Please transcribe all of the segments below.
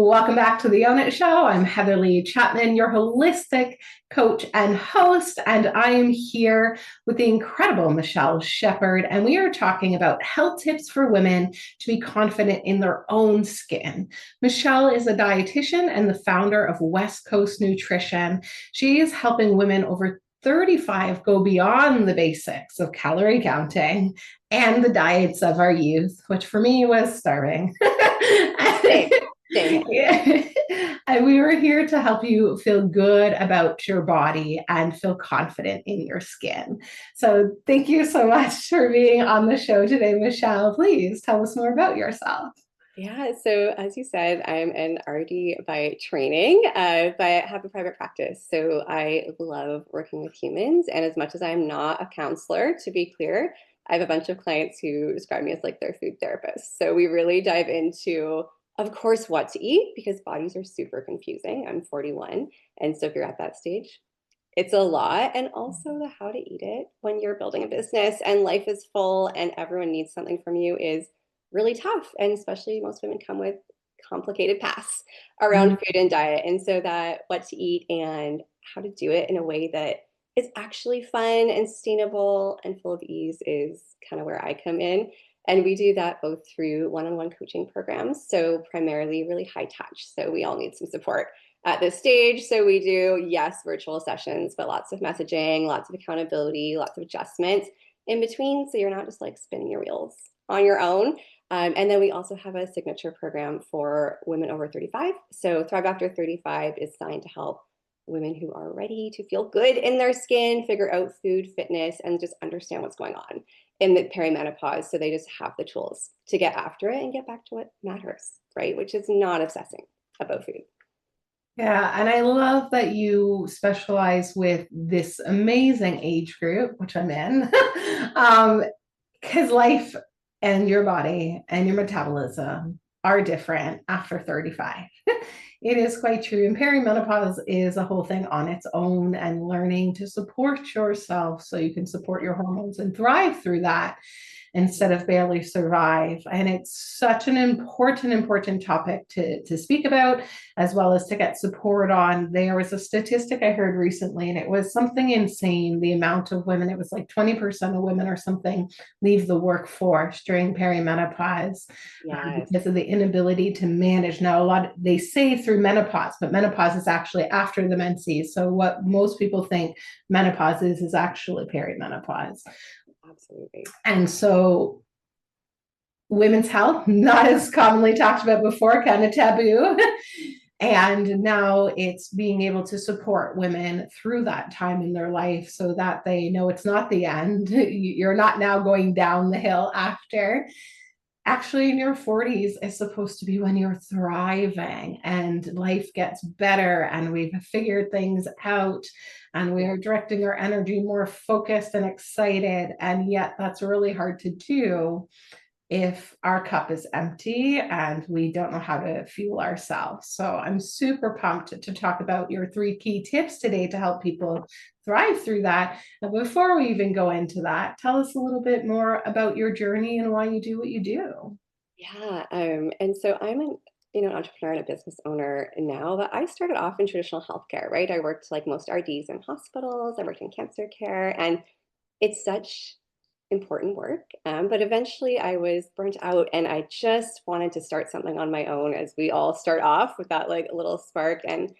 Welcome back to the Own It Show. I'm Heather Lee Chapman, your holistic coach and host, and I am here with the incredible Michelle Shepard, and we are talking about health tips for women to be confident in their own skin. Michelle is a dietitian and the founder of West Coast Nutrition. She is helping women over 35 go beyond the basics of calorie counting and the diets of our youth, which for me was starving. Same, same. Yeah. And we were here to help you feel good about your body and feel confident in your skin. So thank you so much for being on the show today, Michelle. Please tell us more about yourself. Yeah, so as you said, I'm an RD by training, but I have a private practice. So I love working with humans. And as much as I'm not a counselor, to be clear, I have a bunch of clients who describe me as like their food therapist. So we really dive into, of course, what to eat because bodies are super confusing. I'm 41. And so if you're at that stage, it's a lot. And also the how to eat it when you're building a business and life is full and everyone needs something from you is really tough. And especially most women come with complicated paths around food and diet. And so that what to eat and how to do it in a way that is actually fun and sustainable and full of ease is kind of where I come in. And we do that both through one-on-one coaching programs. So primarily really high touch. So we all need some support at this stage. So we do, yes, virtual sessions, but lots of messaging, lots of accountability, lots of adjustments in between. So you're not just like spinning your wheels on your own. And then we also have a signature program for women over 35. So Thrive After 35 is designed to help women who are ready to feel good in their skin, figure out food, fitness, and just understand what's going on in the perimenopause. So they just have the tools to get after it and get back to what matters, right? Which is not obsessing about food. Yeah, and I love that you specialize with this amazing age group, which I'm in, because life and your body and your metabolism are different after 35. It is quite true. And perimenopause is a whole thing on its own, and learning to support yourself so you can support your hormones and thrive through that instead of barely survive. And it's such an important topic to speak about, as well as to get support on. There was a statistic I heard recently, and it was something insane. The amount of women, it was like 20% of women or something, leave the workforce during perimenopause Yes. because of the inability to manage. Now, a lot, they say through menopause, but menopause is actually after the menses. So what most people think menopause is actually perimenopause. Absolutely. And so women's health, not as commonly talked about before, kind of taboo. And now it's being able to support women through that time in their life so that they know it's not the end. You're not now going down the hill after. Actually, in your 40s is supposed to be when you're thriving and life gets better and we've figured things out and we are directing our energy more focused and excited. And yet that's really hard to do if our cup is empty and we don't know how to fuel ourselves. So I'm super pumped to talk about your 3 key tips today to help people thrive through that. And before we even go into that, tell us a little bit more about your journey and why you do what you do. Yeah. And so I'm an an entrepreneur and a business owner now, but I started off in traditional healthcare, right? I worked like most RDs in hospitals, I worked in cancer care, and it's such important work. But eventually I was burnt out and I just wanted to start something on my own, as we all start off with that like little spark. And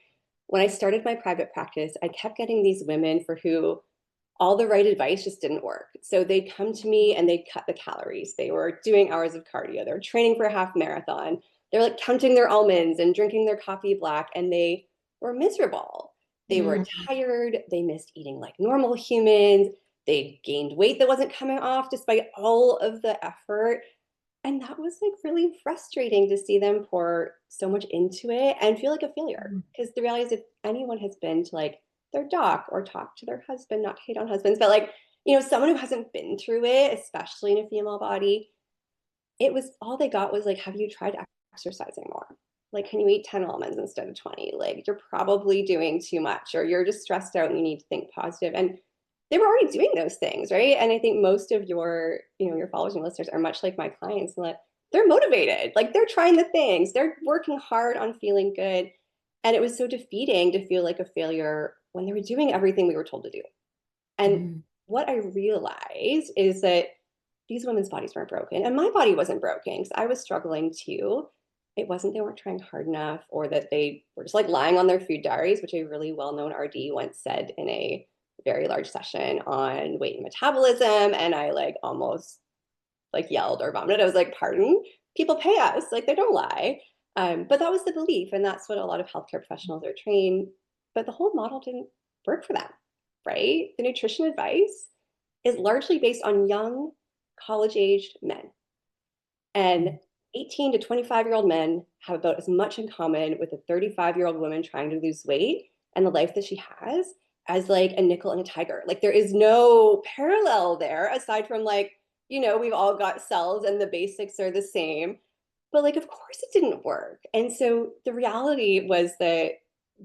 when I started my private practice, I kept getting these women for who all the right advice just didn't work. So they'd come to me and they'd cut the calories. They were doing hours of cardio. They were training for a half marathon. They're like counting their almonds and drinking their coffee black, and they were miserable. They were Mm. tired. They missed eating like normal humans. They gained weight that wasn't coming off despite all of the effort. And that was like really frustrating to see them pour so much into it and feel like a failure. Because the reality is, if anyone has been to like their doc or talked to their husband, not to hate on husbands, but like, someone who hasn't been through it, especially in a female body, it was all they got was like, have you tried exercising more? Like, can you eat 10 almonds instead of 20? Like, you're probably doing too much, or you're just stressed out and you need to think positive. And they were already doing those things, right? And I think most of your followers and listeners are much like my clients, and that they're motivated, like they're trying the things, they're working hard on feeling good. And it was so defeating to feel like a failure when they were doing everything we were told to do. And Mm. what I realized is that these women's bodies weren't broken and my body wasn't broken because I was struggling too. It wasn't they weren't trying hard enough or that they were just like lying on their food diaries, which a really well-known RD once said in a very large session on weight and metabolism. And I like almost like yelled or vomited. I was like, pardon? People pay us, like they don't lie. But that was the belief. And that's what a lot of healthcare professionals are trained. But the whole model didn't work for them, right? The nutrition advice is largely based on young college-aged men. And 18 to 25-year-old men have about as much in common with a 35-year-old woman trying to lose weight and the life that she has as like a nickel and a tiger. Like there is no parallel there aside from like, you know, we've all got cells and the basics are the same. But like, of course it didn't work. And so the reality was that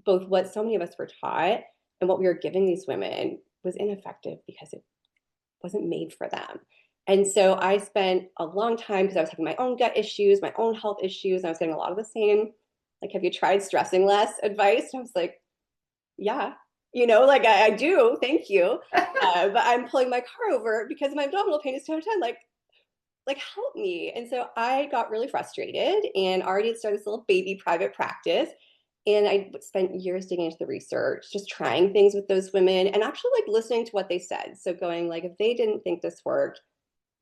both what so many of us were taught and what we were giving these women was ineffective because it wasn't made for them. And so I spent a long time because I was having my own gut issues, my own health issues, and I was getting a lot of the same, like, have you tried stressing less advice? And I was like, yeah, you know, like I do, thank you. But I'm pulling my car over because my abdominal pain is 10 out of 10. Like help me. And so I got really frustrated and already had started this little baby private practice. And I spent years digging into the research, just trying things with those women and actually like listening to what they said. So going like, if they didn't think this worked,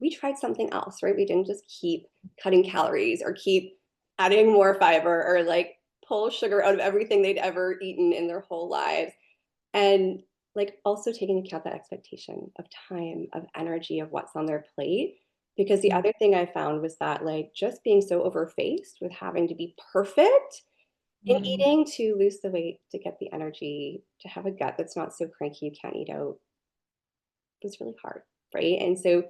we tried something else, right? We didn't just keep cutting calories or keep adding more fiber or like pull sugar out of everything they'd ever eaten in their whole lives. And like also taking into account that expectation of time, of energy, of what's on their plate. Because the other thing I found was that like just being so overfaced with having to be perfect in Mm. eating to lose the weight, to get the energy, to have a gut that's not so cranky you can't eat out was really hard, right? And so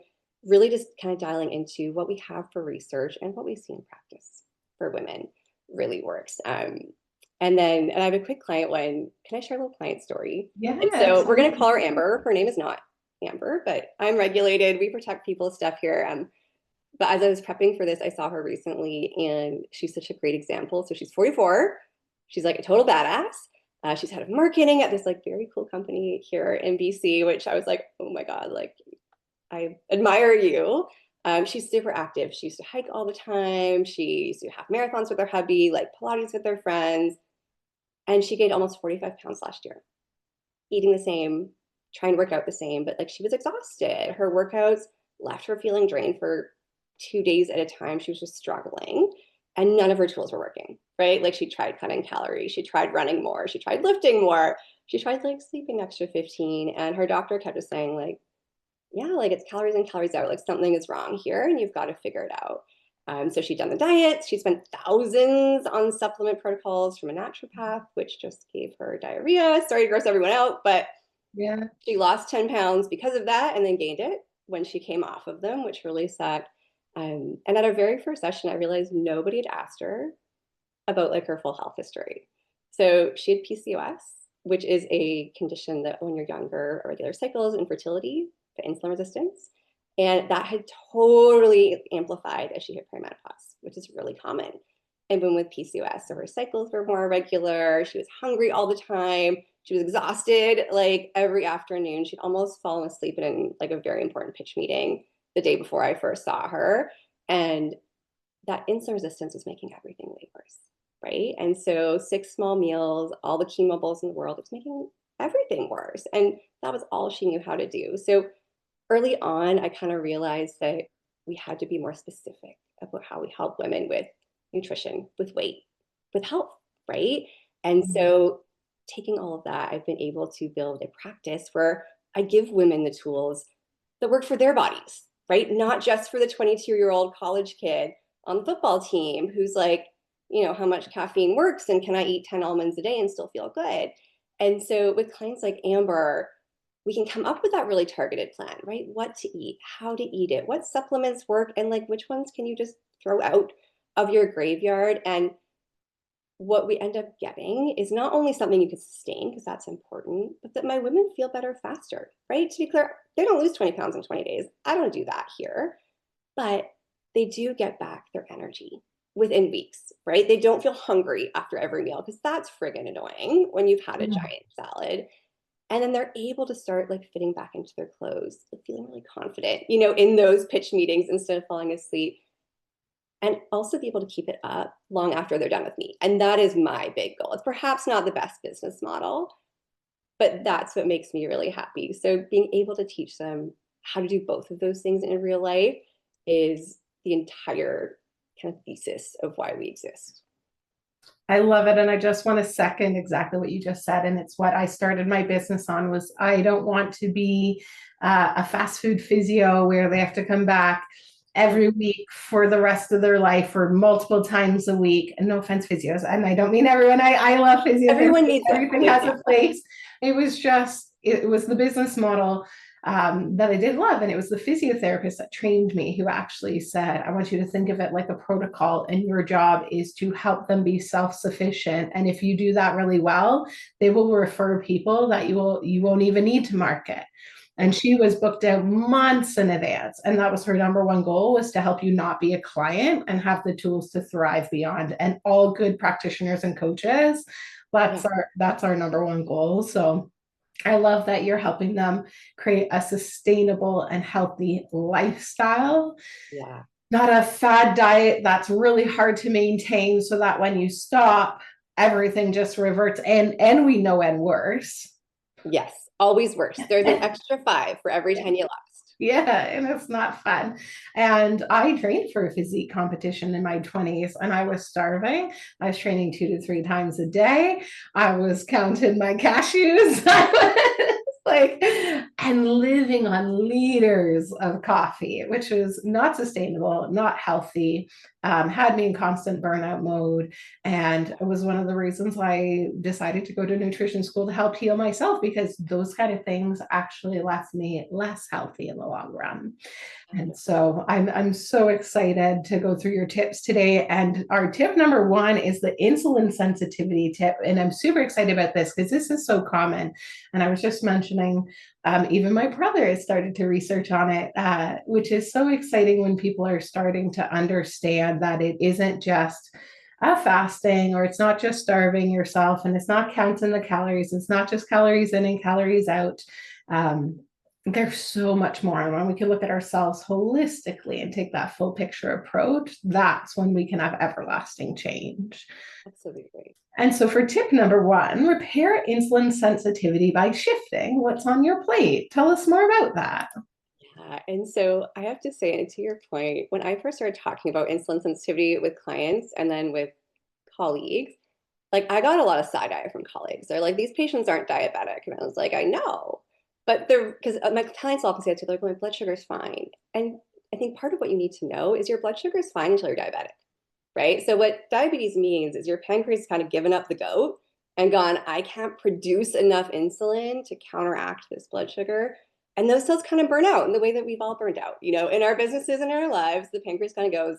really just kind of dialing into what we have for research and what we see in practice for women really works. And I have a quick client one. Can I share a little client story? And so Yes. we're going to call her Amber. Her name is not Amber, but I'm regulated. We protect people's stuff here. But as I was prepping for this, I saw her recently and she's such a great example. So she's 44. She's like a total badass. She's head of marketing at this like very cool company here in BC, which I was like, oh my God, like I admire you. She's super active. She used to hike all the time. She used to have marathons with her hubby, like Pilates with her friends. And she gained almost 45 pounds last year, eating the same, trying to work out the same, but like she was exhausted. Her workouts left her feeling drained for 2 days at a time. She was just struggling and none of her tools were working, right? Like she tried cutting calories, she tried running more, she tried lifting more, she tried like sleeping extra 15. And her doctor kept just saying like, yeah, like it's calories in, calories out. Like something is wrong here and you've got to figure it out. So she'd done the diet. She spent thousands on supplement protocols from a naturopath, which just gave her diarrhea. Sorry to gross everyone out, but Yeah. she lost 10 pounds because of that and then gained it when she came off of them, which really sucked. And at our very first session, I realized nobody had asked her about like her full health history. So she had PCOS, which is a condition that when you're younger, irregular cycles, infertility, the insulin resistance. And that had totally amplified as she hit perimenopause, which is really common. And women with PCOS, so her cycles were more irregular. She was hungry all the time. She was exhausted like every afternoon. She'd almost fallen asleep in like a very important pitch meeting the day before I first saw her. And that insulin resistance was making everything way worse, right? And so 6 small meals, all the chemo bowls in the world, it was making everything worse. And that was all she knew how to do. So early on, I kind of realized that we had to be more specific about how we help women with nutrition, with weight, with health, right? And so taking all of that, I've been able to build a practice where I give women the tools that work for their bodies, right? Not just for the 22-year-old college kid on the football team who's like, you know, how much caffeine works and can I eat 10 almonds a day and still feel good? And so with clients like Amber, we can come up with that really targeted plan, right? What to eat, how to eat it, what supplements work, and like which ones can you just throw out of your graveyard. And what we end up getting is not only something you can sustain, because that's important, but that my women feel better faster, right? To be clear, they don't lose 20 pounds in 20 days. I don't do that here. But they do get back their energy within weeks, right? They don't feel hungry after every meal, because that's friggin' annoying when you've had a Yeah. giant salad. And then they're able to start like fitting back into their clothes, like feeling really confident, in those pitch meetings instead of falling asleep. And also be able to keep it up long after they're done with me. And that is my big goal. It's perhaps not the best business model, but that's what makes me really happy. So being able to teach them how to do both of those things in real life is the entire kind of thesis of why we exist. I love it. And I just want to second exactly what you just said. And it's what I started my business on was I don't want to be a fast food physio where they have to come back every week for the rest of their life or multiple times a week. And no offense, physios. And I don't mean everyone. I love physiotherapy. Everyone needs Everything has a place. It was the business model that I did love. And it was the physiotherapist that trained me who actually said, I want you to think of it like a protocol, and your job is to help them be self-sufficient. And if you do that really well, they will refer people that you won't even need to market. And she was booked out months in advance. And that was her number one goal, was to help you not be a client and have the tools to thrive beyond. And all good practitioners and coaches, that's our number one goal. So I love that you're helping them create a sustainable and healthy lifestyle, Yeah. not a fad diet that's really hard to maintain so that when you stop, everything just reverts and we know and worse. Yes. Always worse. There's an extra 5 for every 10 you lost. Yeah, and it's not fun. And I trained for a physique competition in my 20s and I was starving. I was training 2 to 3 times a day. I was counting my cashews. I was like, and living on liters of coffee, which was not sustainable, not healthy, had me in constant burnout mode. And it was one of the reasons I decided to go to nutrition school to help heal myself, because those kind of things actually left me less healthy in the long run. And so I'm so excited to go through your tips today. And our tip number 1 is the insulin sensitivity tip. And I'm super excited about this because this is so common. And I was just mentioning, even my brother has started to research on it, which is so exciting when people are starting to understand that it isn't just fasting, or it's not just starving yourself, and it's not counting the calories. It's not just calories in and calories out. There's so much more. And when we can look at ourselves holistically and take that full picture approach, that's when we can have everlasting change. Absolutely. And so for tip number 1, repair insulin sensitivity by shifting what's on your plate. Tell us more about that. Yeah. And so I have to say, and to your point, when I first started talking about insulin sensitivity with clients and then with colleagues, like I got a lot of side eye from colleagues. They're like, these patients aren't diabetic. And I was like, I know. But they're, because my clients often say, they're like, my blood sugar is fine. And I think part of what you need to know is your blood sugar is fine until you're diabetic, right? So what diabetes means is your pancreas kind of given up the goat and gone, I can't produce enough insulin to counteract this blood sugar. And those cells kind of burn out in the way that we've all burned out. In our businesses and our lives, the pancreas kind of goes,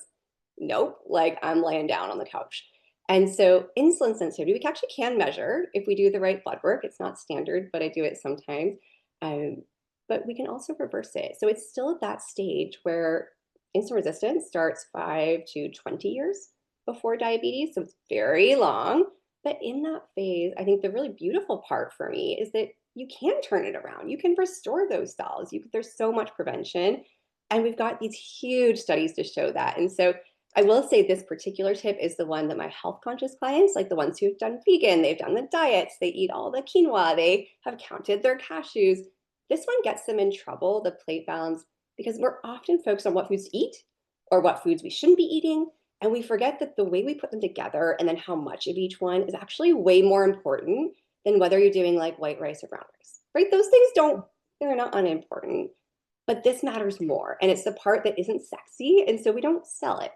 nope, like I'm laying down on the couch. And so insulin sensitivity, we actually can measure if we do the right blood work. It's not standard, but I do it sometimes. But we can also reverse it. So it's still at that stage where insulin resistance starts 5 to 20 years before diabetes. So it's very long. But in that phase, I think the really beautiful part for me is that you can turn it around. You can restore those cells. There's so much prevention. And we've got these huge studies to show that. And so I will say this particular tip is the one that my health conscious clients, like the ones who've done vegan, they've done the diets, they eat all the quinoa, they have counted their cashews. This one gets them in trouble, the plate balance, because we're often focused on what foods to eat or what foods we shouldn't be eating. And we forget that the way we put them together and then how much of each one is actually way more important than whether you're doing like white rice or brown rice, right? Those things they're not unimportant, but this matters more. And it's the part that isn't sexy. And so we don't sell it,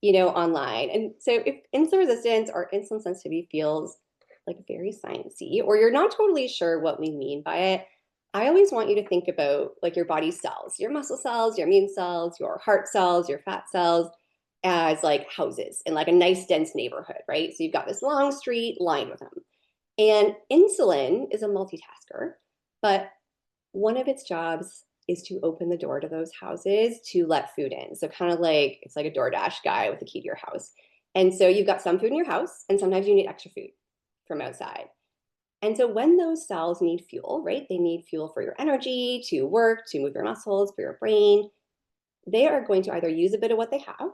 online. And so if insulin resistance or insulin sensitivity feels like very sciencey, or you're not totally sure what we mean by it, I always want you to think about like your body cells, your muscle cells, your immune cells, your heart cells, your fat cells as like houses in like a nice dense neighborhood, right? So you've got this long street lined with them. And insulin is a multitasker, but one of its jobs is to open the door to those houses to let food in. So kind of like, it's like a DoorDash guy with the key to your house. And so you've got some food in your house, and sometimes you need extra food from outside. And so when those cells need fuel, right, they need fuel for your energy, to work, to move your muscles, for your brain, they are going to either use a bit of what they have,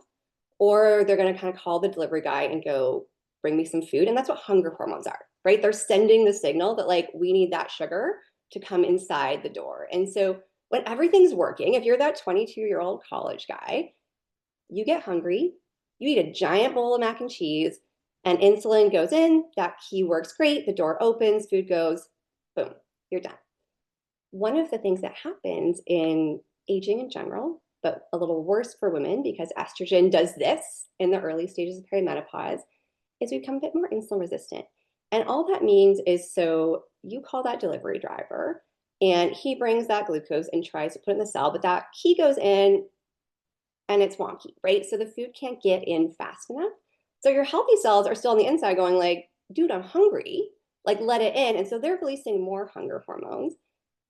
or they're going to kind of call the delivery guy and go, bring me some food. And that's what hunger hormones are, right? They're sending the signal that like, we need that sugar to come inside the door. And so when everything's working, if you're that 22-year-old college guy, you get hungry, you eat a giant bowl of mac and cheese, and insulin goes in, that key works great, the door opens, food goes, boom, you're done. One of the things that happens in aging in general, but a little worse for women because estrogen does this in the early stages of perimenopause, is we become a bit more insulin resistant. And all that means is, so you call that delivery driver and he brings that glucose and tries to put it in the cell, but that key goes in and it's wonky, right? So the food can't get in fast enough. So your healthy cells are still on the inside going like, dude, I'm hungry, like let it in. And so they're releasing more hunger hormones.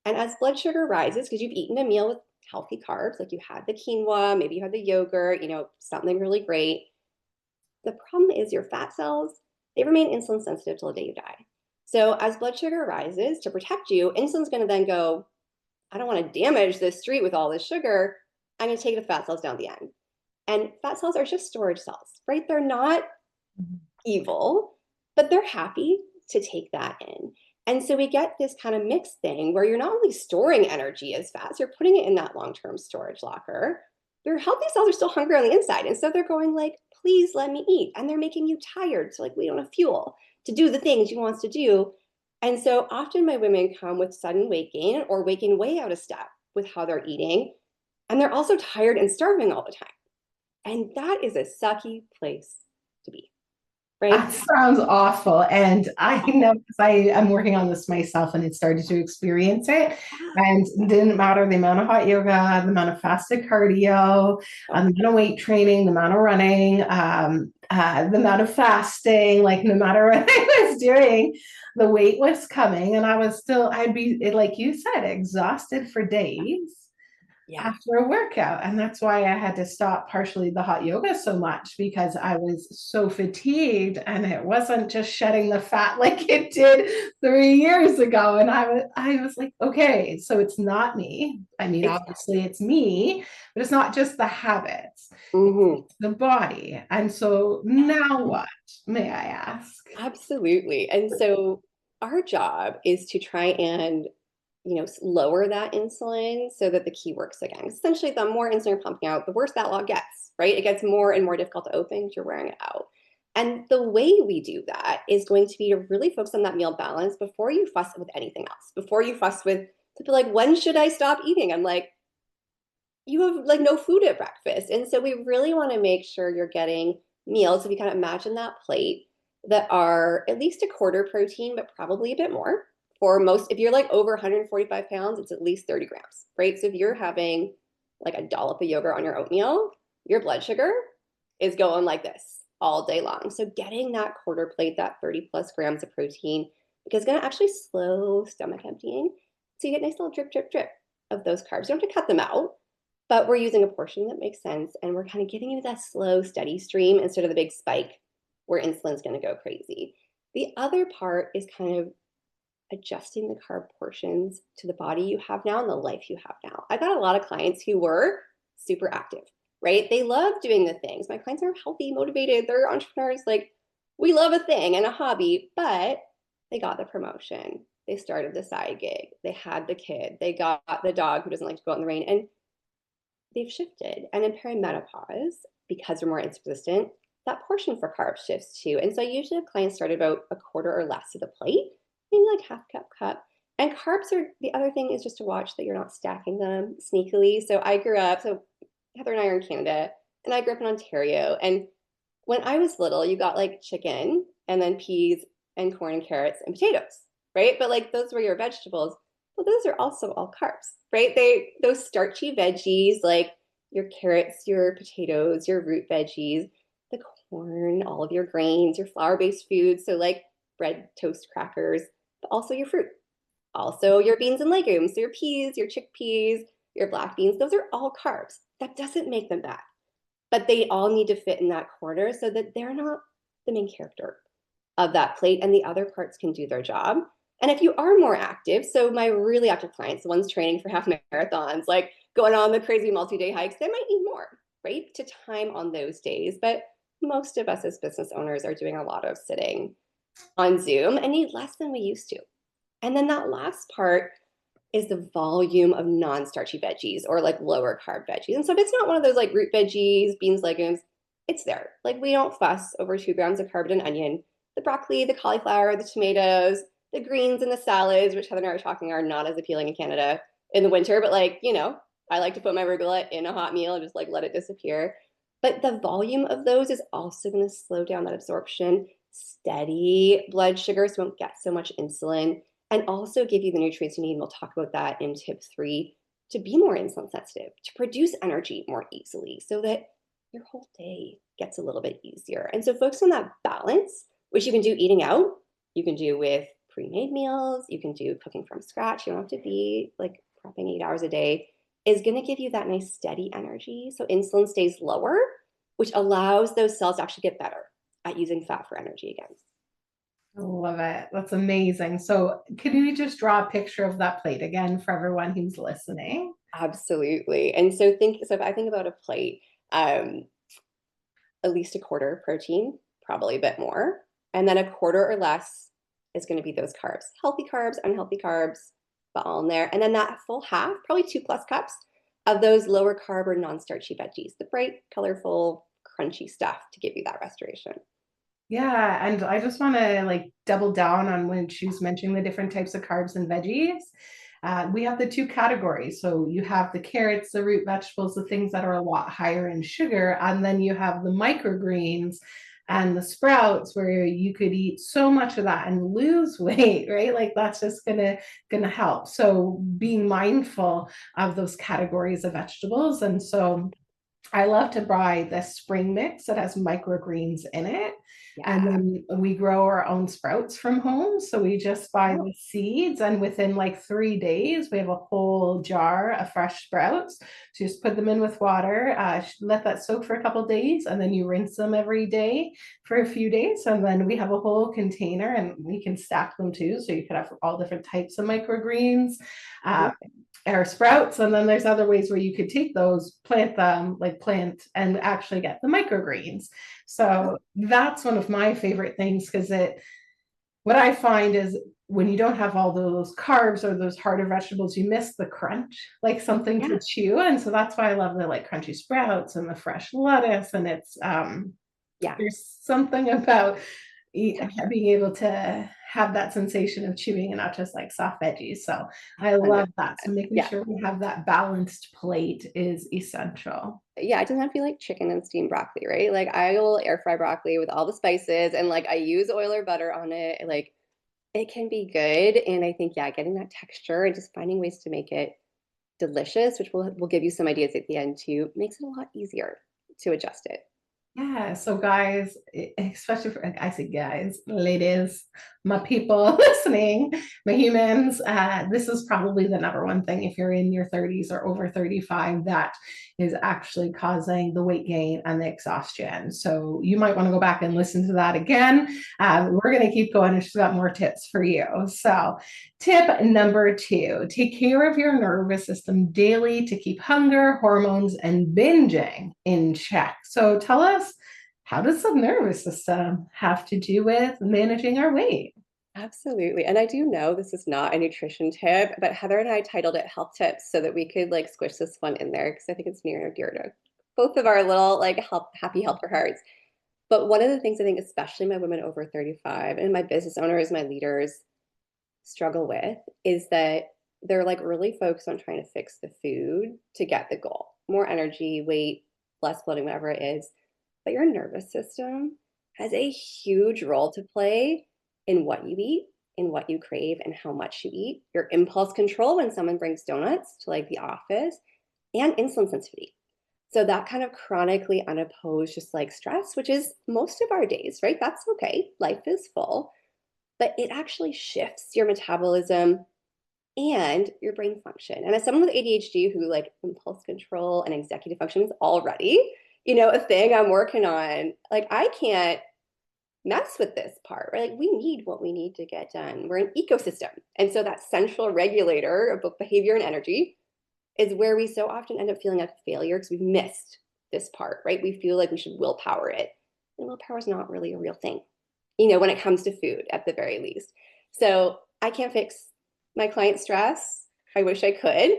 And as blood sugar rises, because you've eaten a meal with healthy carbs, like you had the quinoa, maybe you had the yogurt, something really great. The problem is your fat cells, they remain insulin sensitive till the day you die. So as blood sugar rises, to protect you, insulin's going to then go, I don't want to damage this street with all this sugar. I'm going to take the fat cells down the end. And fat cells are just storage cells, right? They're not evil, but they're happy to take that in. And so we get this kind of mixed thing where you're not only storing energy as fats, you're putting it in that long-term storage locker. Your healthy cells are still hungry on the inside. And so they're going like, please let me eat. And they're making you tired. So like, we don't have fuel to do the things you want to do. And so often my women come with sudden weight gain or weight gain way out of step with how they're eating. And they're also tired and starving all the time. And that is a sucky place to be, right? That sounds awful. And I know because I am working on this myself and it started to experience it. And it didn't matter the amount of hot yoga, the amount of fasted cardio, the amount of weight training, the amount of running, the amount of fasting, like no matter what I was doing, the weight was coming. And I'd be, like you said, exhausted for days. Yeah. After a workout. And that's why I had to stop partially the hot yoga so much because I was so fatigued and it wasn't just shedding the fat like it did 3 years ago. And I was like, okay, so it's not me. I mean, obviously it's me, but it's not just the habits, it's the body. And so now what, may I ask? Absolutely. And so our job is to try and lower that insulin so that the key works again. Essentially, the more insulin you're pumping out, the worse that log gets, right? It gets more and more difficult to open because you're wearing it out. And the way we do that is going to be to really focus on that meal balance before you fuss with anything else. Before you fuss with, to be like, when should I stop eating? I'm like, you have like no food at breakfast. And so we really want to make sure you're getting meals. If you kind of imagine that plate that are at least a quarter protein, but probably a bit more. For most, if you're like over 145 pounds, it's at least 30 grams, right? So if you're having like a dollop of yogurt on your oatmeal, your blood sugar is going like this all day long. So getting that quarter plate, that 30 plus grams of protein, because it's going to actually slow stomach emptying. So you get nice little drip, drip, drip of those carbs. You don't have to cut them out, but we're using a portion that makes sense. And we're kind of giving you that slow, steady stream instead of the big spike where insulin's going to go crazy. The other part is kind of adjusting the carb portions to the body you have now and the life you have now. I got a lot of clients who were super active, right? They love doing the things. My clients are healthy, motivated, they're entrepreneurs. Like, we love a thing and a hobby, but they got the promotion. They started the side gig. They had the kid. They got the dog who doesn't like to go out in the rain. And they've shifted. And in perimenopause, because we're more insulin resistant, that portion for carbs shifts too. And so I usually have clients start about a quarter or less of the plate, maybe like half cup. And carbs are, the other thing is just to watch that you're not stacking them sneakily. So Heather and I are in Canada, and I grew up in Ontario. And when I was little, you got like chicken and then peas and corn and carrots and potatoes, right? But like those were your vegetables. Well, those are also all carbs, right? Those starchy veggies, like your carrots, your potatoes, your root veggies, the corn, all of your grains, your flour-based foods. So like bread, toast, crackers, but also your fruit, also your beans and legumes, so your peas, your chickpeas, your black beans, those are all carbs. That doesn't make them bad, but they all need to fit in that corner so that they're not the main character of that plate and the other parts can do their job. And if you are more active, so my really active clients, the ones training for half marathons, like going on the crazy multi-day hikes, they might need more, right, to time on those days. But most of us as business owners are doing a lot of sitting on Zoom and need less than we used to. And then that last part is the volume of non-starchy veggies or like lower carb veggies. And so if it's not one of those like root veggies, beans, legumes, it's there. Like we don't fuss over 2 grams of carb in an onion. The broccoli, the cauliflower, the tomatoes, the greens and the salads, which Heather and I are talking are not as appealing in Canada in the winter, but like, you know, I like to put my arugula in a hot meal and just like let it disappear. But the volume of those is also going to slow down that absorption, steady blood sugar, so you won't get so much insulin, and also give you the nutrients you need. And we'll talk about that in tip 3 to be more insulin sensitive, to produce energy more easily so that your whole day gets a little bit easier. And so focus on that balance, which you can do eating out, you can do with pre-made meals, you can do cooking from scratch. You don't have to be like prepping 8 hours a day, is going to give you that nice steady energy. So insulin stays lower, which allows those cells to actually get better at using fat for energy again. I love it. That's amazing. So can you just draw a picture of that plate again for everyone who's listening? Absolutely. And so if I think about a plate, um, at least a quarter protein, probably a bit more. And then a quarter or less is going to be those carbs, healthy carbs, unhealthy carbs, but all in there. And then that full half, probably 2+ cups of those lower carb or non-starchy veggies, the bright, colorful, crunchy stuff to give you that restoration. Yeah, and I just want to like double down on when she was mentioning the different types of carbs and veggies. We have the 2 categories. So you have the carrots, the root vegetables, the things that are a lot higher in sugar, and then you have the microgreens and the sprouts where you could eat so much of that and lose weight, right? Like that's just gonna help. So being mindful of those categories of vegetables. And so I love to buy this spring mix that has microgreens in it. And Yeah. then we grow our own sprouts from home. So we just buy Oh, the seeds, and within like 3 days, we have a whole jar of fresh sprouts. So you just put them in with water, let that soak for a couple days, and then you rinse them every day for a few days. And then we have a whole container, and we can stack them too. So you could have all different types of microgreens. Uh, or sprouts. And then there's other ways where you could take those, plant them, like plant and actually get the microgreens. So that's one of my favorite things because what I find is when you don't have all those carbs or those harder vegetables, you miss the crunch, like something yeah. to chew. And so that's why I love the like crunchy sprouts and the fresh lettuce. And it's Yeah. there's something about being able to have that sensation of chewing and not just like soft veggies. So I love that. So making Yeah. sure we have that balanced plate is essential. Yeah, it doesn't have to be like chicken and steamed broccoli, right? Like I will air fry broccoli with all the spices and like I use oil or butter on it. Like it can be good. And I think, yeah, getting that texture and just finding ways to make it delicious, which will give you some ideas at the end too, makes it a lot easier to adjust it. Yeah, so guys, especially for I say guys, ladies, my people listening, my humans, this is probably the number one thing if you're in your 30s or over 35 that is actually causing the weight gain and the exhaustion. So you might want to go back and listen to that again. We're going to keep going and she's got more tips for you. So tip number 2, take care of your nervous system daily to keep hunger, hormones, and binging in check. So tell us, how does the nervous system have to do with managing our weight? Absolutely. And I do know this is not a nutrition tip, but Heather and I titled it health tips so that we could like squish this one in there because I think it's near and dear to both of our little like happy helper hearts. But one of the things I think, especially my women over 35 and my business owners, my leaders struggle with is that they're like really focused on trying to fix the food to get the goal, more energy, weight, less bloating, whatever it is. But your nervous system has a huge role to play in what you eat, in what you crave, and how much you eat, your impulse control when someone brings donuts to like the office, and insulin sensitivity. So that kind of chronically unopposed, just like stress, which is most of our days, right? That's okay. Life is full, but it actually shifts your metabolism and your brain function. And as someone with ADHD who like impulse control and executive function is already, a thing I'm working on, like I can't mess with this part, right? Like we need what we need to get done. We're an ecosystem. And so that central regulator of both behavior and energy is where we so often end up feeling like a failure because we've missed this part, right? We feel like we should willpower it. And willpower is not really a real thing, when it comes to food at the very least. So I can't fix my client stress. I wish I could.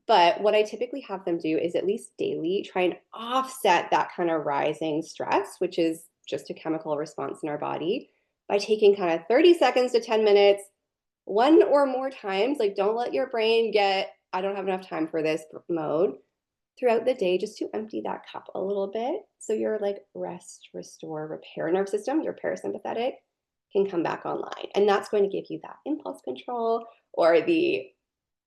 But what I typically have them do is at least daily try and offset that kind of rising stress, which is just a chemical response in our body, by taking kind of 30 seconds to 10 minutes, one or more times. Like, don't let your brain get, I don't have enough time for this mode throughout the day, just to empty that cup a little bit. So your like rest, restore, repair nerve system, your parasympathetic, can come back online. And that's going to give you that impulse control or the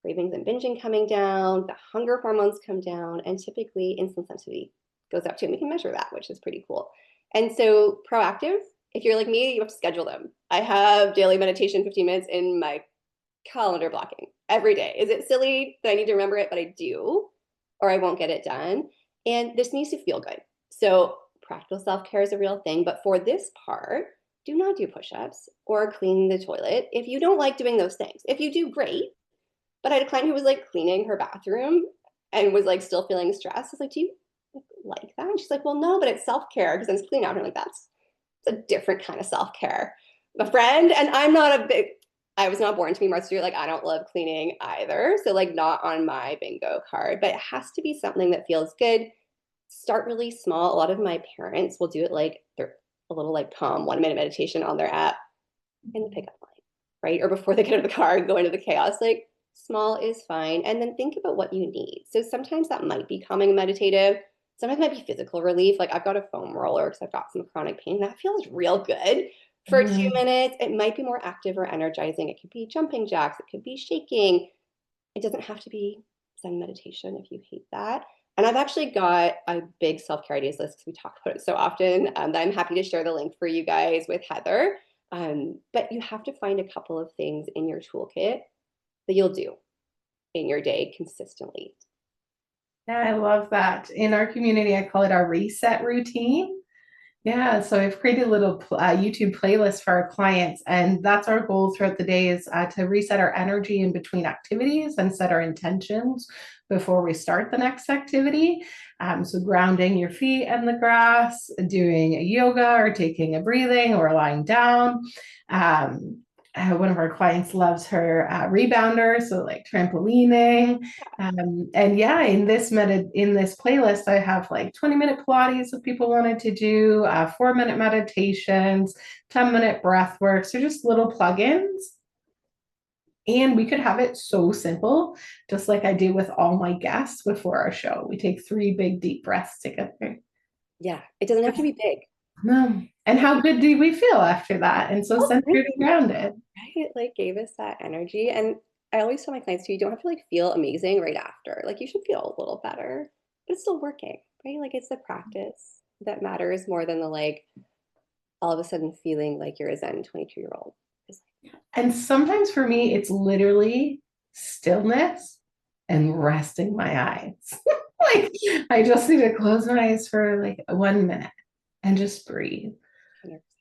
cravings and binging coming down, the hunger hormones come down, and typically insulin sensitivity goes up too. And we can measure that, which is pretty cool. And so proactive, if you're like me, you have to schedule them. I have daily meditation 15 minutes in my calendar blocking every day. Is it silly that I need to remember it? But I do, or I won't get it done. And this needs to feel good. So practical self-care is a real thing. But for this part, do not do push-ups or clean the toilet if you don't like doing those things. If you do, great. But I had a client who was like cleaning her bathroom and was like still feeling stressed. I was like, do you like that? And she's like, well, no, but it's self-care because it's clean out. I'm like, that's a different kind of self-care. My friend, and I was not born to be Martha Stewart. Like, I don't love cleaning either. So like not on my bingo card, but it has to be something that feels good. Start really small. A lot of my parents will do it like they're a little like Calm 1 minute meditation on their app in the pickup line, right? Or before they get out of the car and go into the chaos. Like, small is fine. And then think about what you need. So sometimes that might be calming and meditative. Sometimes it might be physical relief. Like I've got a foam roller because I've got some chronic pain. That feels real good for 2 minutes. It might be more active or energizing. It could be jumping jacks. It could be shaking. It doesn't have to be Zen meditation if you hate that. And I've actually got a big self-care ideas list because we talk about it so often that I'm happy to share the link for you guys with Heather. But you have to find a couple of things in your toolkit that you'll do in your day consistently. Yeah, I love that. In our community, I call it our reset routine. Yeah, so I've created a little YouTube playlist for our clients, and that's our goal throughout the day is to reset our energy in between activities and set our intentions before we start the next activity. So grounding your feet in the grass, doing a yoga or taking a breathing or lying down. One of our clients loves her rebounder, so like trampolining. And yeah, in this playlist, I have like 20-minute Pilates if people wanted to do 4-minute meditations, 10-minute breath work. So just little plugins. And we could have it so simple, just like I do with all my guests before our show. We take 3 big deep breaths together. Yeah, it doesn't have to be big. No. And how good do we feel after that? And so centered and grounded. Right? It like gave us that energy. And I always tell my clients too, you don't have to like feel amazing right after. Like you should feel a little better, but it's still working, right? Like it's the practice that matters more than the like all of a sudden feeling like you're a Zen 22-year-old. And sometimes for me, it's literally stillness and resting my eyes. Like I just need to close my eyes for like 1 minute and just breathe.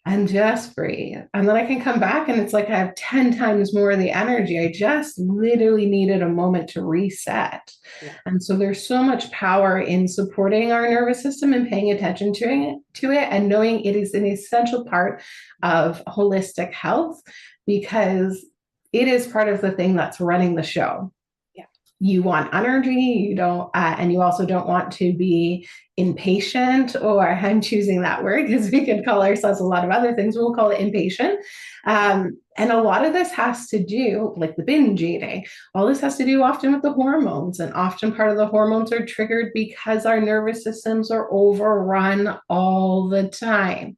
And just breathe. And then I can come back and it's like I have 10 times more of the energy. I just literally needed a moment to reset. Yeah. And so there's so much power in supporting our nervous system and paying attention to it and knowing it is an essential part of holistic health because it is part of the thing that's running the show. You want energy, you don't, and you also don't want to be impatient, or I'm choosing that word because we could call ourselves a lot of other things. We'll call it impatient. And a lot of this has to do, like the binge eating, all this has to do often with the hormones. And often part of the hormones are triggered because our nervous systems are overrun all the time.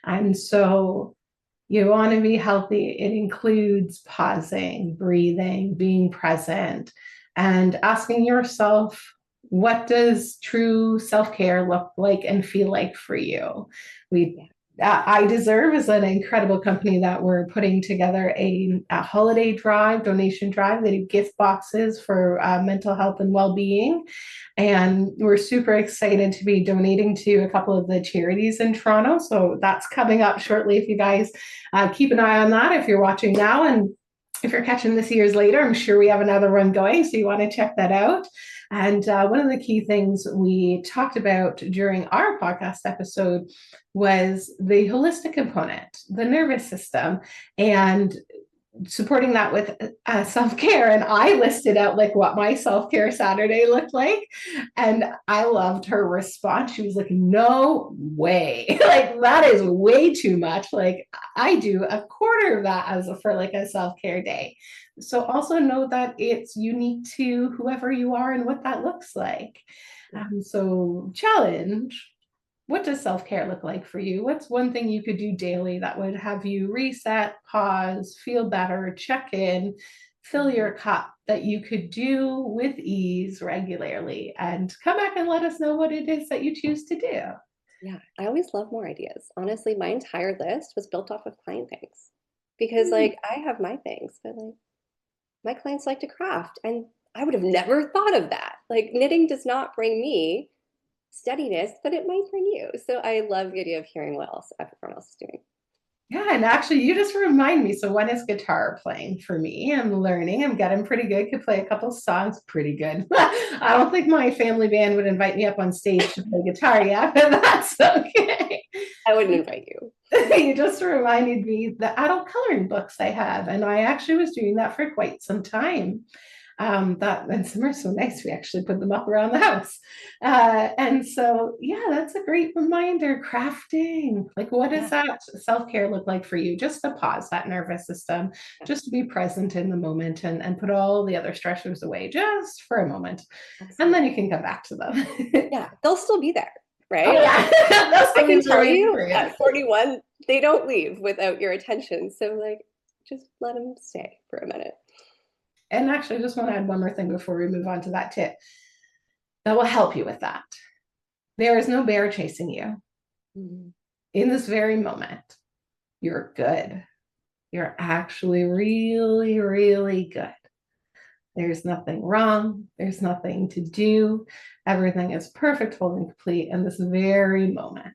And so you want to be healthy. It includes pausing, breathing, being present, and asking yourself, what does true self-care look like and feel like for you? I Deserve is an incredible company that we're putting together a holiday drive, donation drive. They do gift boxes for mental health and well-being. And we're super excited to be donating to a couple of the charities in Toronto. So that's coming up shortly. If you guys keep an eye on that, if you're watching now, and if you're catching this years later, I'm sure we have another one going. So you want to check that out. And one of the key things we talked about during our podcast episode was the holistic component, the nervous system, and supporting that with self-care. And I listed out like what my self-care Saturday looked like, and I loved her response. She was like, no way. Like, that is way too much. Like, I do a quarter of that for like a self-care day. So also know that it's unique to whoever you are and what that looks like. So challenge, what does self-care look like for you? What's one thing you could do daily that would have you reset, pause, feel better, check in, fill your cup, that you could do with ease regularly, and come back and let us know what it is that you choose to do? Yeah, I always love more ideas. Honestly, my entire list was built off of client things because like I have my things, but like my clients like to craft and I would have never thought of that. Like knitting does not bring me steadiness, but it might bring you. So I love the idea of hearing what else everyone else is doing. Yeah, and actually, you just remind me. So, when is guitar playing for me? I'm learning. I'm getting pretty good. Could play a couple songs pretty good. I don't think my family band would invite me up on stage to play guitar yet, but that's okay. I wouldn't invite you. You just reminded me the adult coloring books I have, and I actually was doing that for quite some time. That and some are so nice. We actually put them up around the house, and so yeah, that's a great reminder. Crafting, like, what does that self-care look like for you? Just to pause that nervous system, just to be present in the moment, and put all the other stressors away just for a moment. Absolutely. And then you can come back to them. Yeah, they'll still be there, right? Oh, yeah. I can tell you at 41, they don't leave without your attention. So like, just let them stay for a minute. And actually, I just want to add one more thing before we move on to that tip that will help you with that. There is no bear chasing you. Mm-hmm. In this very moment, you're good. You're actually really, really good. There's nothing wrong. There's nothing to do. Everything is perfect, full, and complete in this very moment.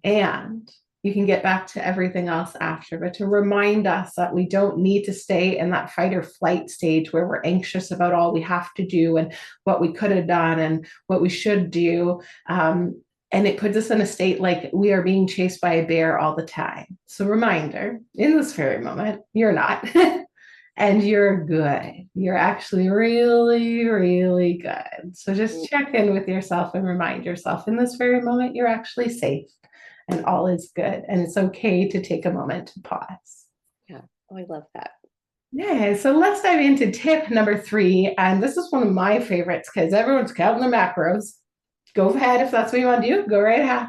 And you can get back to everything else after, but to remind us that we don't need to stay in that fight or flight stage where we're anxious about all we have to do and what we could have done and what we should do. And it puts us in a state like we are being chased by a bear all the time. So reminder, in this very moment, you're not. And you're good. You're actually really, really good. So just check in with yourself and remind yourself in this very moment, you're actually safe. And all is good. And it's okay to take a moment to pause. Yeah. Oh, I love that. Yeah. So let's dive into tip number 3. And this is one of my favorites because everyone's counting their macros. Go ahead if that's what you want to do. Go right ahead.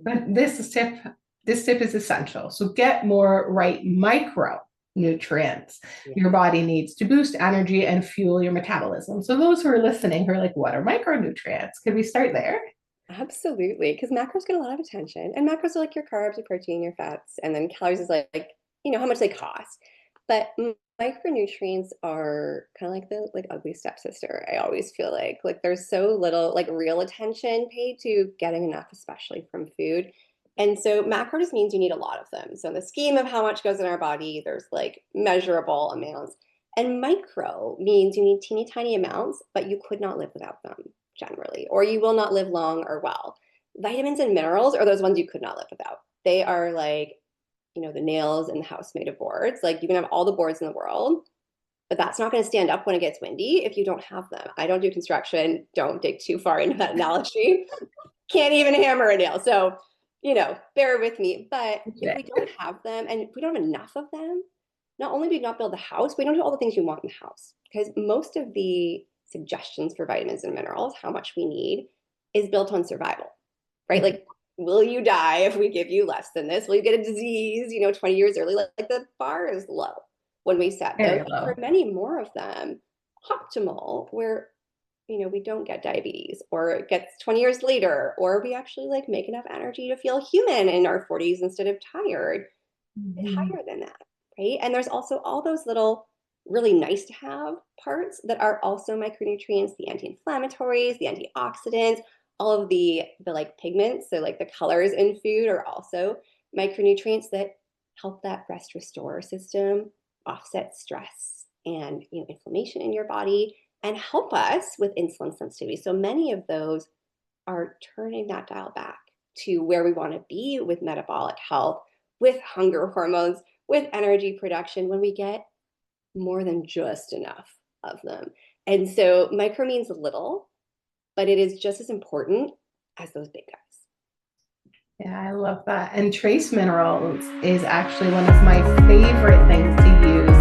But this tip is essential. So get more right micronutrients your body needs to boost energy and fuel your metabolism. So those who are listening who are like, what are micronutrients? Could we start there? Absolutely, because macros get a lot of attention, and macros are like your carbs, your protein, your fats, and then calories is like how much they cost. But micronutrients are kind of like the ugly stepsister. I always feel like there's so little real attention paid to getting enough, especially from food. And so macro just means you need a lot of them. So in the scheme of how much goes in our body, there's measurable amounts. And micro means you need teeny tiny amounts, but you could not live without them generally, or you will not live long or well. Vitamins and minerals are those ones you could not live without. They are the nails in the house made of boards. You can have all the boards in the world, but that's not going to stand up when it gets windy if you don't have them. I don't do construction. Don't dig too far into that analogy. Can't even hammer a nail. So, bear with me. But if we don't have them and if we don't have enough of them, not only do we not build the house, we don't do all the things you want in the house, because most of the suggestions for vitamins and minerals, how much we need, is built on survival, right? Will you die if we give you less than this? Will you get a disease, 20 years early? The bar is low when we set those. For many more of them, optimal, where we don't get diabetes, or it gets 20 years later, or we actually like make enough energy to feel human in our 40s instead of tired, bit Mhm. higher than that, right? And there's also all those little really nice to have parts that are also micronutrients, the anti-inflammatories, the antioxidants, all of the like pigments, so like the colors in food are also micronutrients that help that rest restore system, offset stress and inflammation in your body, and help us with insulin sensitivity. So many of those are turning that dial back to where we want to be with metabolic health, with hunger hormones, with energy production when we get more than just enough of them. And so micro means little, but it is just as important as those big guys. Yeah, I love that. And trace minerals is actually one of my favorite things to use.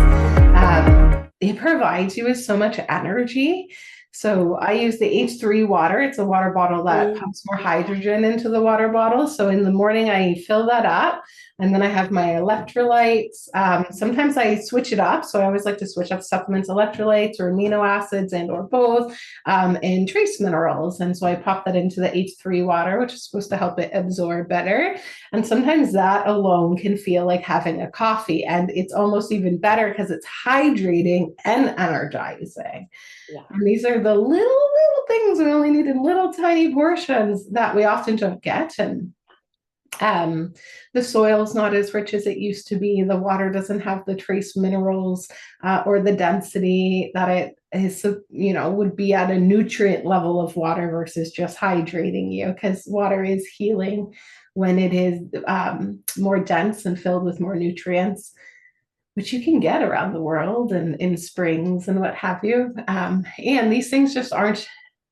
It provides you with so much energy. So I use the H3 water. It's a water bottle that Mm, pumps more hydrogen into the water bottle. So in the morning, I fill that up and then I have my electrolytes. Sometimes I switch it up. So I always like to switch up supplements, electrolytes or amino acids and or both, and trace minerals. And so I pop that into the H3 water, which is supposed to help it absorb better. And sometimes that alone can feel like having a coffee. And it's almost even better because it's hydrating and energizing. yeah. And these are the little things we only need in little tiny portions that we often don't get. And um, the soil's not as rich as it used to be. The water doesn't have the trace minerals or the density that it is, would be at a nutrient level of water versus just hydrating you, because water is healing when it is more dense and filled with more nutrients, which you can get around the world and in springs and what have you. And these things just aren't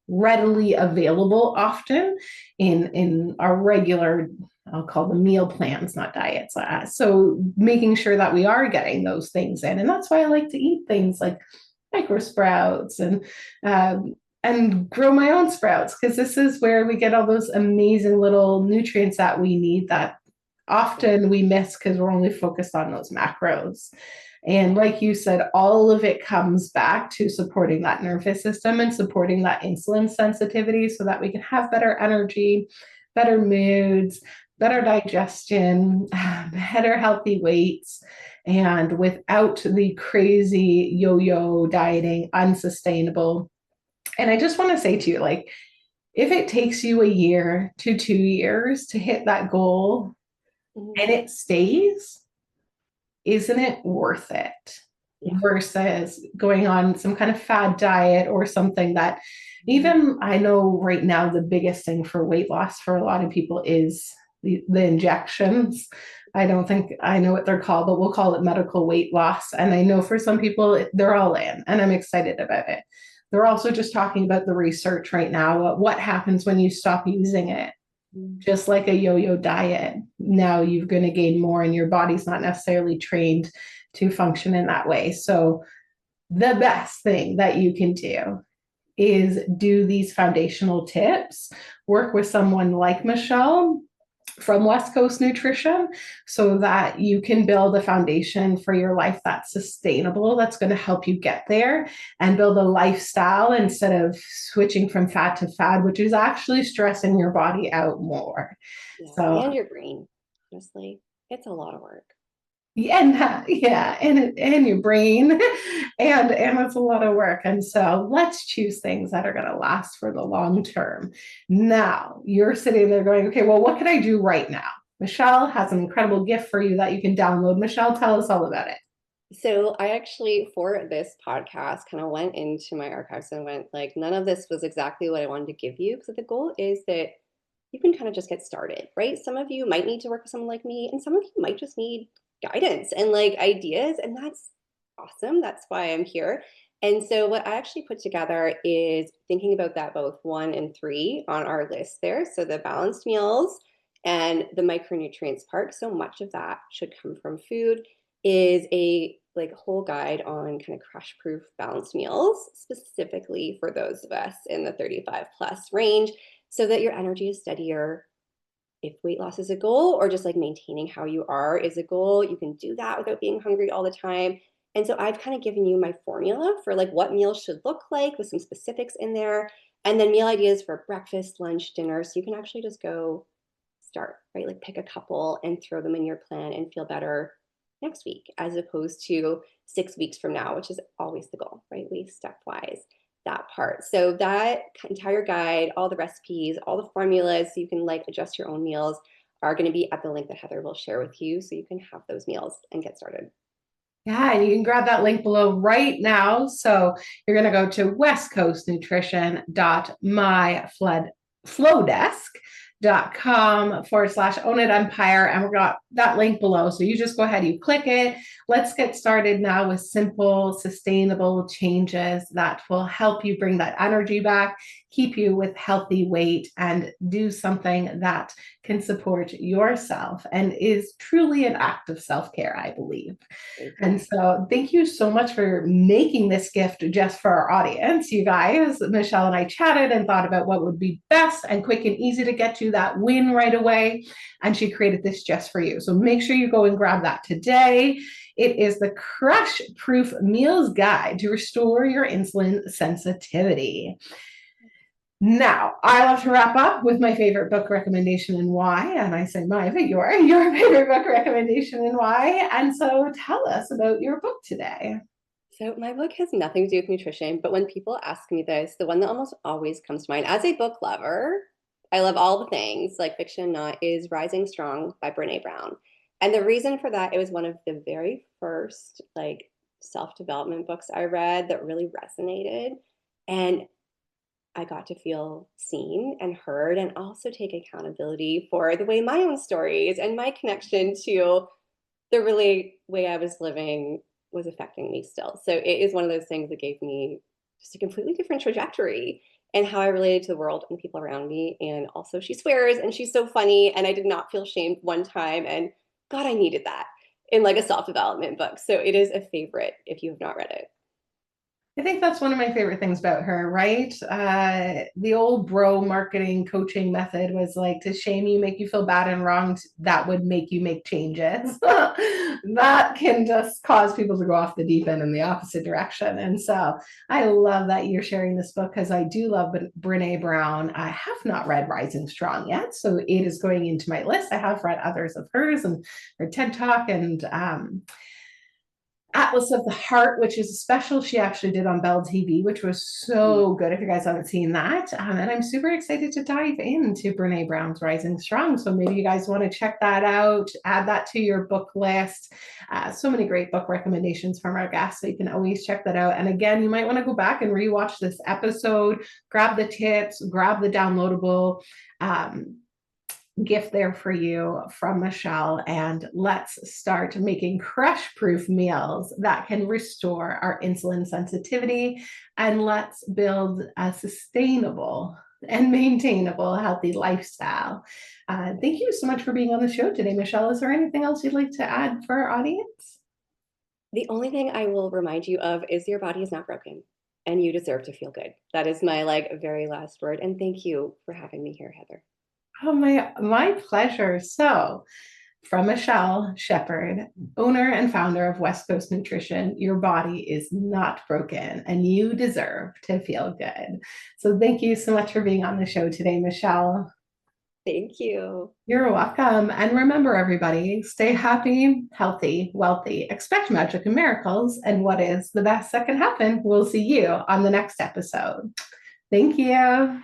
readily available often in our regular, I'll call them meal plans, not diets. So making sure that we are getting those things in, and that's why I like to eat things like micro sprouts and grow my own sprouts, because this is where we get all those amazing little nutrients that we need that often we miss because we're only focused on those macros. And like you said, all of it comes back to supporting that nervous system and supporting that insulin sensitivity so that we can have better energy, better moods, better digestion, better healthy weights, and without the crazy yo yo dieting, unsustainable. And I just want to say to you, like, if it takes you a year to 2 years to hit that goal and Mhm. it stays, isn't it worth it? Yeah. Versus going on some kind of fad diet or something that, even I know right now the biggest thing for weight loss for a lot of people is the injections. I don't think I know what they're called, but we'll call it medical weight loss. And I know for some people they're all in, and I'm excited about it. They're also just talking about the research right now. What happens when you stop using it? Mhm. Just like a yo-yo diet. Now you're going to gain more and your body's not necessarily trained to function in that way. So the best thing that you can do is do these foundational tips, work with someone like Michelle from West Coast Nutrition so that you can build a foundation for your life that's sustainable, that's going to help you get there and build a lifestyle instead of switching from fad to fad, which is actually stressing your body out more. Yeah. So And your brain, honestly, it's a lot of work. yeah, and your brain, and it's a lot of work. And so let's choose things that are going to last for the long term. Now you're sitting there going, okay, well, what can I do right now? Michelle has an incredible gift for you that you can download. Michelle, tell us all about it. So I actually, for this podcast, kind of went into my archives and went like, none of this was exactly what I wanted to give you, because the goal is that you can kind of just get started, right? Some of you might need to work with someone like me, and some of you might just need guidance and like ideas, and that's awesome. That's why I'm here. And so what I actually put together is thinking about that both 1 and 3 on our list there. So the balanced meals and the micronutrients part. So much of that should come from food, is a like whole guide on kind of crash proof balanced meals, specifically for those of us in the 35 plus range, so that your energy is steadier. If weight loss is a goal, or just like maintaining how you are is a goal, you can do that without being hungry all the time. And so I've kind of given you my formula for like what meals should look like with some specifics in there, and then meal ideas for breakfast, lunch, dinner. So you can actually just go start, right? Like pick a couple and throw them in your plan and feel better next week, as opposed to 6 weeks from now, which is always the goal, right? We stepwise that part. So that entire guide, all the recipes, all the formulas, so you can like adjust your own meals, are going to be at the link that Heather will share with you, so you can have those meals and get started. Yeah, and you can grab that link below right now. So you're going to go to westcoastnutrition.myflowdesk.com/own it empire. And we've got that link below. So you just go ahead, you click it. Let's get started now with simple, sustainable changes that will help you bring that energy back, keep you with healthy weight, and do something that can support yourself and is truly an act of self-care, I believe. And so thank you so much for making this gift just for our audience. You guys, Michelle and I chatted and thought about what would be best and quick and easy to get you that win right away. And she created this just for you. So make sure you go and grab that today. It is the Crush Proof Meals Guide to Restore Your Insulin Sensitivity. Now, I love to wrap up with my favorite book recommendation and why. And I say my, but your favorite book recommendation and why. And so tell us about your book today. So my book has nothing to do with nutrition, but when people ask me this, the one that almost always comes to mind as a book lover, I love all the things like fiction and not, is Rising Strong by Brene Brown. And the reason for that, it was one of the very first like self-development books I read that really resonated. And I got to feel seen and heard and also take accountability for the way my own stories and my connection to the really way I was living was affecting me still. So it is one of those things that gave me just a completely different trajectory and how I related to the world and the people around me. And also she swears and she's so funny and I did not feel shamed one time. And God, I needed that in like a self-development book. So it is a favorite if you have not read it. I think that's one of my favorite things about her, right? The old bro marketing coaching method was like to shame you, make you feel bad and wrong. That would make you make changes. That can just cause people to go off the deep end in the opposite direction. And so I love that you're sharing this book because I do love Brene Brown. I have not read Rising Strong yet, so it is going into my list. I have read others of hers and her TED Talk and Atlas of the Heart, which is a special she actually did on Bell TV, which was so good if you guys haven't seen that. And I'm super excited to dive into Brene Brown's Rising Strong. So maybe you guys want to check that out, add that to your book list. So many great book recommendations from our guests, so you can always check that out. And again, you might want to go back and rewatch this episode, grab the tips, grab the downloadable gift there for you from Michelle, and let's start making crush proof meals that can restore our insulin sensitivity, and let's build a sustainable and maintainable healthy lifestyle. Thank you so much for being on the show today, Michelle. Is there anything else you'd like to add for our audience? The only thing I will remind you of is your body is not broken and you deserve to feel good. That is my like very last word. And thank you for having me here, Heather. Oh, my pleasure. So, from Michelle Shepard, owner and founder of West Coast Nutrition, your body is not broken and you deserve to feel good. So, thank you so much for being on the show today, Michelle. Thank you. You're welcome. And remember, everybody, stay happy, healthy, wealthy, expect magic and miracles. And what is the best that can happen? We'll see you on the next episode. Thank you.